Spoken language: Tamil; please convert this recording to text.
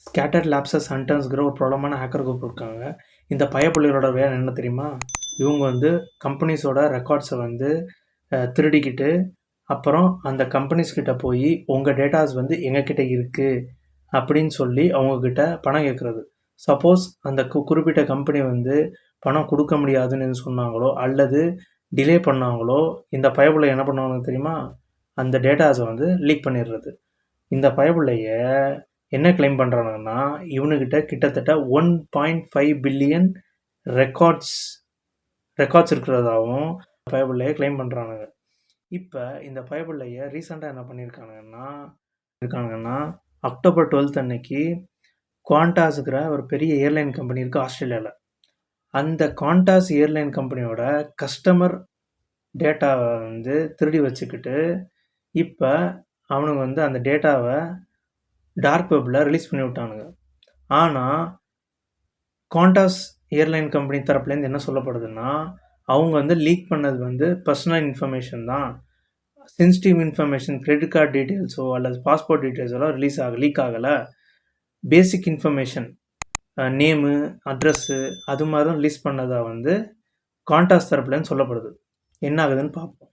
ஸ்கேட்டர்ட் லேப்ஸஸ் ஹண்டர்ஸ்ங்கிற ஒரு பிரபலமான ஹேக்கர் குரூப் இருக்காங்க. இந்த பயப்புள்ளைகளோட வேலை என்ன தெரியுமா? இவங்க வந்து கம்பெனிஸோட ரெக்கார்ட்ஸை வந்து திருடிக்கிட்டு, அப்புறம் அந்த கம்பெனிஸ் கிட்ட போய் உங்கள் டேட்டாஸ் வந்து எங்ககிட்ட இருக்குது அப்படின்னு சொல்லி அவங்கக்கிட்ட பணம் கேட்குறது. சப்போஸ் அந்த குறிப்பிட்ட கம்பெனி வந்து பணம் கொடுக்க முடியாதுன்னு சொன்னாங்களோ அல்லது டிலே பண்ணாங்களோ, இந்த பயப்புள்ளை என்ன பண்ணுவாங்க தெரியுமா? அந்த டேட்டாஸை வந்து லீக் பண்ணிடுறது. இந்த பயப்புள்ளைய என்ன கிளைம் பண்ணுறானுங்கன்னா, இவனுக்கிட்ட கிட்டத்தட்ட 1.5 பில்லியன் ரெக்கார்ட்ஸ் ரெக்கார்ட்ஸ் இருக்கிறதாகவும் பயப்புள்ளைய கிளைம் பண்ணுறானுங்க. இப்போ இந்த பயப்புள்ளைய ரீசெண்டாக என்ன பண்ணியிருக்கானுங்கன்னா அக்டோபர் 12 அன்னைக்கு குவாண்டாஸுங்கிற ஒரு பெரிய ஏர்லைன் கம்பெனி இருக்குது ஆஸ்திரேலியாவில். அந்த குவாண்டாஸ் ஏர்லைன் கம்பெனியோட கஸ்டமர் டேட்டாவை வந்து திருடி வச்சுக்கிட்டு இப்போ அவனுங்க வந்து அந்த டேட்டாவை டார்க் வெப்பில் ரிலீஸ் பண்ணி விட்டானுங்க. ஆனால் குவாண்டாஸ் ஏர்லைன் கம்பெனி தரப்புலேருந்து என்ன சொல்லப்படுதுன்னா, அவங்க வந்து லீக் பண்ணது வந்து பர்சனல் இன்ஃபர்மேஷன் தான். சென்சிட்டிவ் இன்ஃபர்மேஷன், கிரெடிட் கார்டு டீட்டெயில்ஸோ அல்லது பாஸ்போர்ட் டீட்டெயில்ஸோ லீக் ஆகலை. பேசிக் இன்ஃபர்மேஷன், நேமு, அட்ரஸ்ஸு அது மாதிரி தான் ரிலீஸ் பண்ணதாக வந்து குவாண்டாஸ் தரப்புலேருந்து சொல்லப்படுது. என்ன ஆகுதுன்னு பார்ப்போம்.